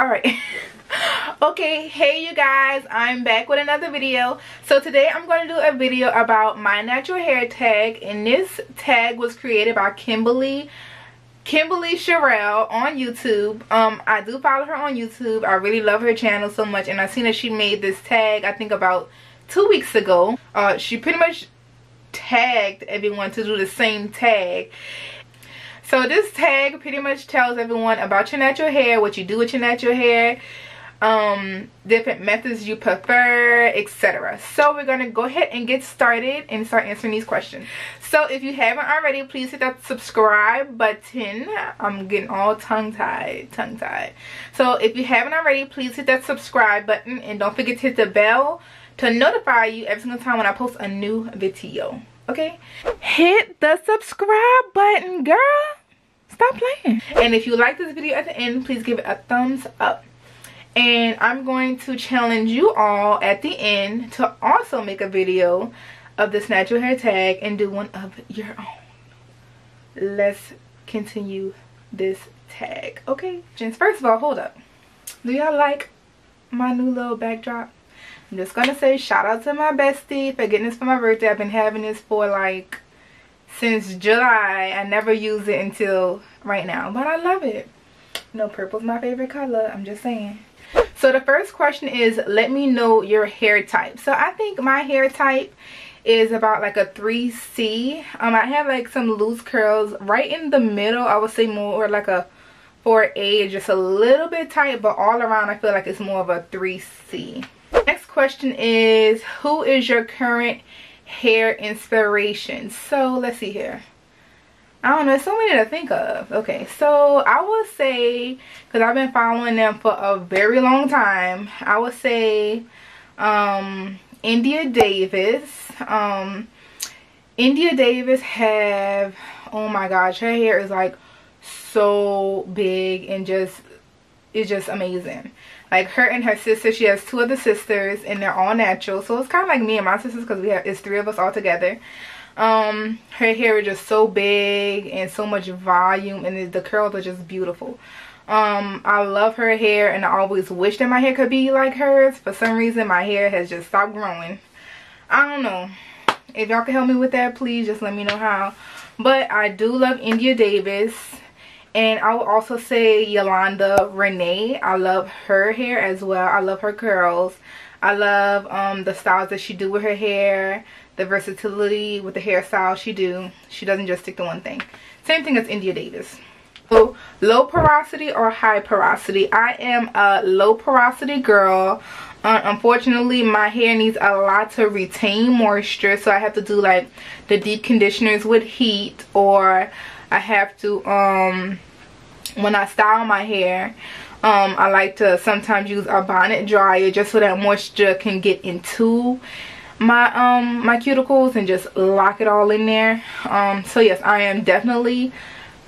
All right. Okay, hey you guys, I'm back with another video. So today I'm going to do a video about my natural hair tag, and this tag was created by Kimberlycherrell on YouTube. I do follow her on YouTube. I really love her channel so much, and I seen that she made this tag I think about 2 weeks ago. She pretty much tagged everyone to do the same tag. So this tag pretty much tells everyone about your natural hair, what you do with your natural hair, different methods you prefer, etc. So we're gonna go ahead and get started and start answering these questions. So if you haven't already, please hit that subscribe button. I'm getting all tongue-tied. So if you haven't already, please hit that subscribe button, and don't forget to hit the bell to notify you every single time when I post a new video. Okay, hit the subscribe button, girl. Stop playing. And if you like this video at the end, please give it a thumbs up. And I'm going to challenge you all at the end to also make a video of this natural hair tag and do one of your own. Let's continue this tag. Okay, gents, first of all, hold up. Do y'all like my new little backdrop? I'm just gonna say shout out to my bestie for getting this for my birthday. I've been having this for like since July. I never use it until right now, but I love it. You know, purple's my favorite color. I'm just saying. So the first question is, let me know your hair type. So I think my hair type is about like a 3C. I have like some loose curls right in the middle. I would say more like a 4A, just a little bit tight, but all around I feel like it's more of a 3C. Next question is, who is your current hair inspiration? So let's see here. I don't know, there's so many to think of. Okay, so I would say, because I've been following them for a very long time, I would say India Davis. India Davis have, oh my gosh, her hair is like so big and it's just amazing. Like her and her sister, she has 2 other sisters and they're all natural, so it's kind of like me and my sisters because it's 3 of us all together. Her hair is just so big and so much volume, and the curls are just beautiful. I love her hair, and I always wish that my hair could be like hers. For some reason my hair has just stopped growing. I don't know. If y'all can help me with that, please just let me know how. But I do love India Davis. And I will also say Yolanda Renee. I love her hair as well. I love her curls. I love the styles that she do with her hair. The versatility with the hairstyle she do. She doesn't just stick to one thing. Same thing as India Davis. So low porosity or high porosity? I am a low porosity girl. Unfortunately, my hair needs a lot to retain moisture. So I have to do like the deep conditioners with heat, or I have to, when I style my hair, I like to sometimes use a bonnet dryer just so that moisture can get into my my cuticles and just lock it all in there. So yes, I am definitely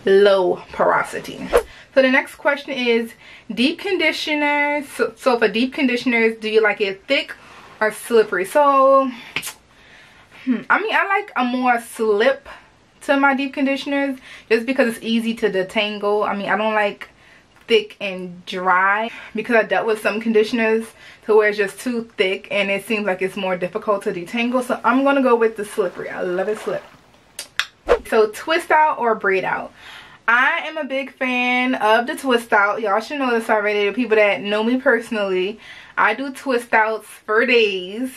low porosity. So the next question is deep conditioners. So for deep conditioners, do you like it thick or slippery? So I mean, I like a more slip to my deep conditioners just because it's easy to detangle. I mean, I don't like thick and dry because I dealt with some conditioners to where it's just too thick and it seems like it's more difficult to detangle. So I'm gonna go with the slippery. I love it slip. So twist out or braid out? I am a big fan of the twist out. Y'all should know this already. The people that know me personally, I do twist outs for days.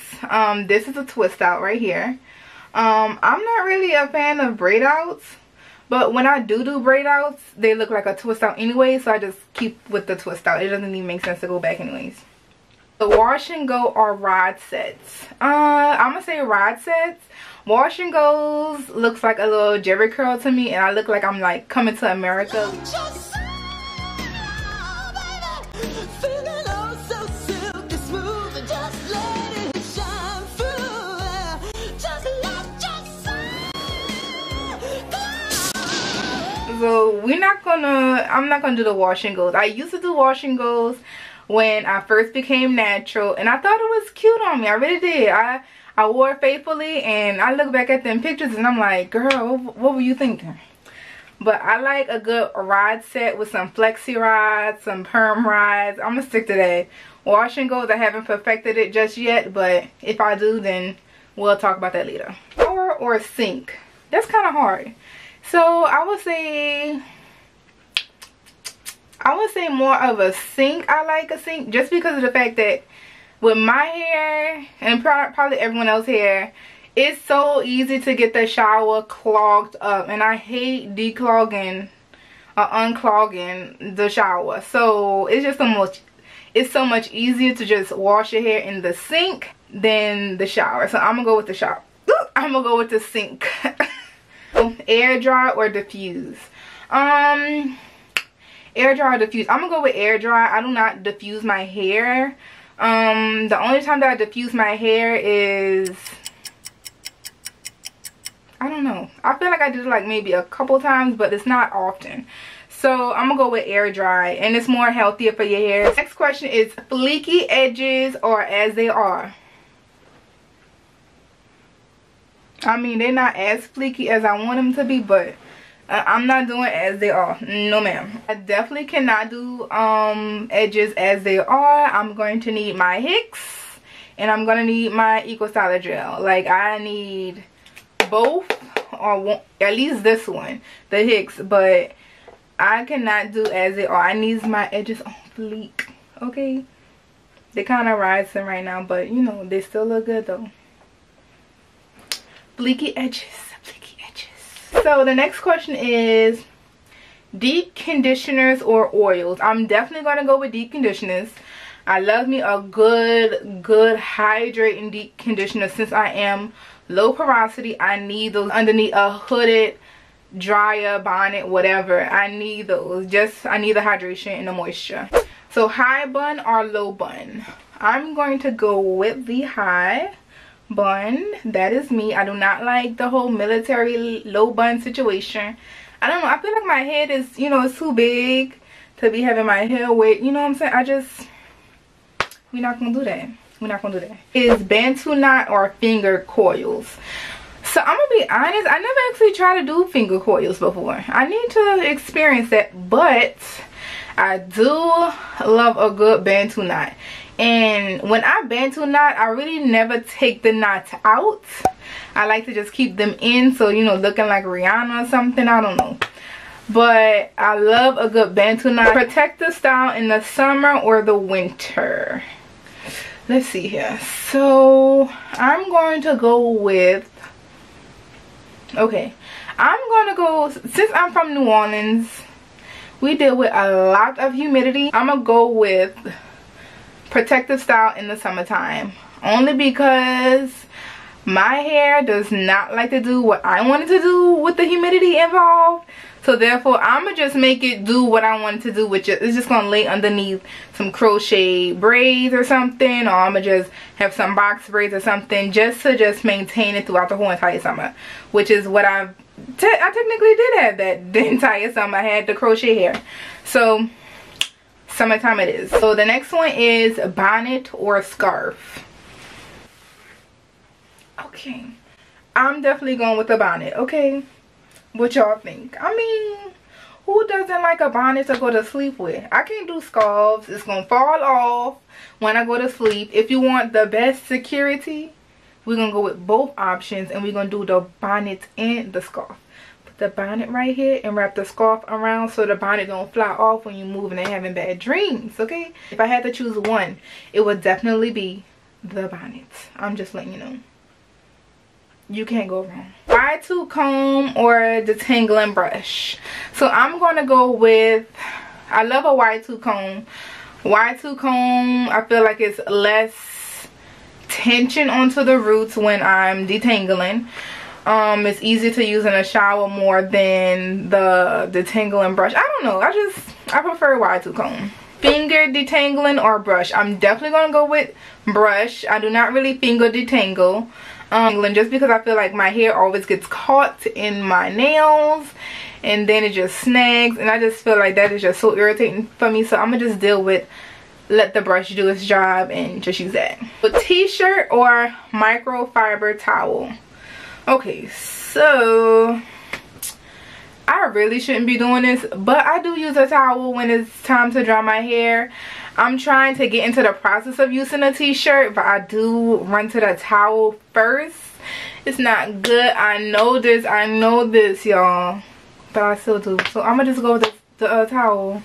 This is a twist out right here. I'm not really a fan of braid outs, but when I do braid outs, they look like a twist out anyway, so I just keep with the twist out. It doesn't even make sense to go back anyways. The wash and go or rod sets? I'm gonna say rod sets. Wash and goes looks like a little jerry curl to me, and I look like I'm like coming to America. So I'm not gonna do the wash and goes. I used to do wash and goes when I first became natural, and I thought it was cute on me. I really did. I wore it faithfully, and I look back at them pictures and I'm like, girl, what were you thinking? but I like a good rod set with some flexi rods, some perm rods. I'm gonna stick to that. Wash and goes, I haven't perfected it just yet, but if I do, then we'll talk about that later. Or sink, that's kind of hard. So I would say more of a sink. I like a sink just because of the fact that with my hair and probably everyone else's hair, it's so easy to get the shower clogged up, and I hate declogging or unclogging the shower. So it's just so much easier to just wash your hair in the sink than the shower. So I'm gonna go with the shower. I'm gonna go with the sink. Air dry or diffuse? Air dry or diffuse? I'm gonna go with air dry. I do not diffuse my hair. The only time that I diffuse my hair is, I don't know, I feel like I did it like maybe a couple times, but it's not often. So I'm gonna go with air dry, and it's more healthier for your hair. Next question is fleeky edges or as they are? I mean, they're not as fleeky as I want them to be, but I'm not doing as they are. No ma'am. I definitely cannot do edges as they are. I'm going to need my Hicks, and I'm gonna need my Eco Styler gel. Like, I need both, or one, at least this one, the Hicks, but I cannot do as they are. I need my edges on fleek. Okay, they kind of rising right now, but you know, they still look good though. Fleeky edges, fleeky edges. So the next question is deep conditioners or oils? I'm definitely gonna go with deep conditioners. I love me a good hydrating deep conditioner. Since I am low porosity, I need those underneath a hooded dryer, bonnet, whatever. I need those. I need the hydration and the moisture. So high bun or low bun? I'm going to go with the high bun. That is me. I do not like the whole military low bun situation. I don't know, I feel like my head is, you know, it's too big to be having my hair wet, you know what I'm saying? We're not gonna do that. We're not gonna do that. Is Bantu knot or finger coils? So I'm gonna be honest, I never actually tried to do finger coils before. I need to experience that, but I do love a good Bantu knot. And when I Bantu knot, I really never take the knots out. I like to just keep them in, so you know, looking like Rihanna or something, I don't know. But I love a good Bantu knot. Protective style in the summer or the winter? Let's see here. So I'm going to go with, okay, I'm going to go, since I'm from New Orleans, we deal with a lot of humidity. I'm going to go with protective style in the summertime, only because my hair does not like to do what I want it to do with the humidity involved. So therefore, I'm gonna just make it do what I want it to do, which is it's just gonna lay underneath some crochet braids or something, or I'm gonna just have some box braids or something, just to maintain it throughout the whole entire summer, which is what I technically did have that the entire summer. I had the crochet hair. So summertime it is. So the next one is bonnet or scarf. Okay, I'm definitely going with the bonnet. Okay, what y'all think? I mean, who doesn't like a bonnet to go to sleep with? I can't do scarves. It's gonna fall off when I go to sleep. If you want the best security, we're gonna go with both options, and we're gonna do the bonnet and the scarf. Put the bonnet right here and wrap the scarf around so the bonnet don't fly off when you're moving and having bad dreams. Okay, if I had to choose one, it would definitely be the bonnet. I'm just letting you know. You can't go wrong. Wide tooth comb or detangling brush? So I'm gonna go with, I love a wide tooth comb. Wide tooth comb, I feel like it's less tension onto the roots when I'm detangling. It's easier to use in a shower more than the detangling brush. I don't know, I prefer wide tooth comb. Finger detangling or brush? I'm definitely gonna go with brush. I do not really finger detangle. Just because I feel like my hair always gets caught in my nails and then it just snags, and I just feel like that is just so irritating for me. So I'm gonna just deal with, let the brush do its job and just use that. A t-shirt or microfiber towel? Okay, so I really shouldn't be doing this, but I do use a towel when it's time to dry my hair. I'm trying to get into the process of using a t-shirt, but I do run to the towel first. It's not good. I know this, y'all, but I still do. So I'm gonna just go with the towel.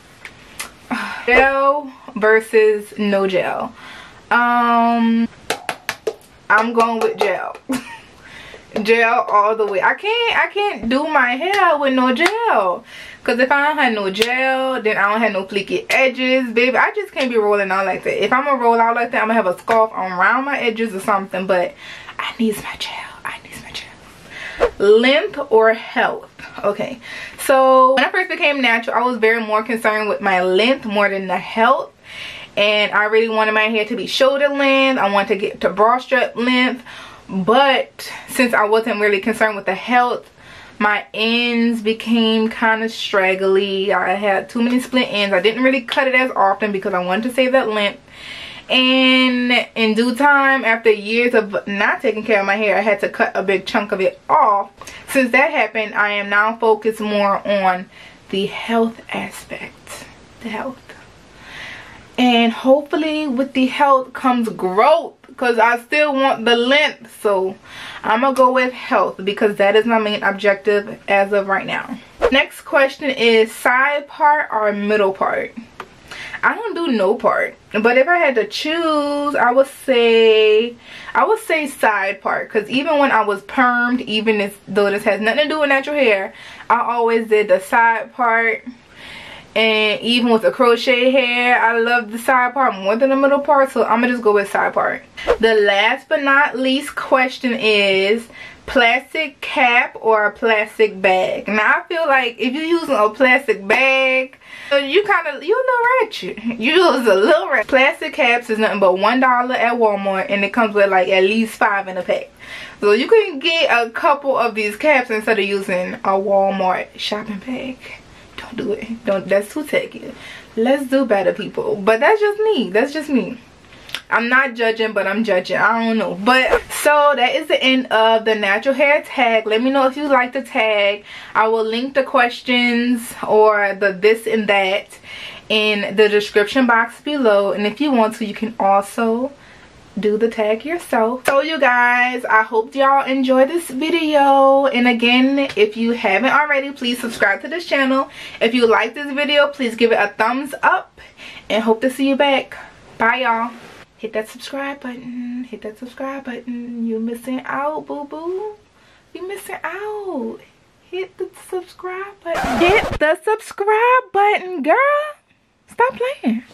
Gel versus no gel. I'm going with gel. Gel all the way. I can't do my hair with no gel, because if I don't have no gel, then I don't have no fleeky edges, baby. I just can't be rolling out like that. If I'm gonna roll out like that, I'm gonna have a scarf around my edges or something. But I need my gel. Length or health? Okay, so when I first became natural, I was very more concerned with my length more than the health, and I really wanted my hair to be shoulder length. I wanted to get to bra strap length. But since I wasn't really concerned with the health, my ends became kind of straggly. I had too many split ends. I didn't really cut it as often because I wanted to save that length. And in due time, after years of not taking care of my hair, I had to cut a big chunk of it off. Since that happened, I am now focused more on the health aspect. The health. And hopefully with the health comes growth, because I still want the length. So I'm gonna go with health because that is my main objective as of right now. Next question is side part or middle part? I don't do no part, but if I had to choose, I would say side part, because even when I was permed, even though this has nothing to do with natural hair, I always did the side part. And even with the crochet hair, I love the side part more than the middle part, so I'm gonna just go with side part. The last but not least question is plastic cap or a plastic bag. Now I feel like if you're using a plastic bag, you're a little ratchet. You use a little ratchet. Plastic caps is nothing but $1 at Walmart, and it comes with like at least 5 in a pack. So you can get a couple of these caps instead of using a Walmart shopping bag. Don't do it. That's too techy. Let's do better, people. But that's just me. I'm not judging, but I'm judging. I don't know. But so that is the end of the natural hair tag. Let me know if you like the tag. I will link the questions or the this and that in the description box below. And if you want to, you can also do the tag yourself. So you guys, I hope y'all enjoy this video, and again, if you haven't already, please subscribe to this channel. If you like this video, please give it a thumbs up, and hope to see you back. Bye y'all. Hit that subscribe button. Hit that subscribe button. You missing out, boo boo. You missing out. Hit the subscribe button. Hit the subscribe button, girl. Stop playing.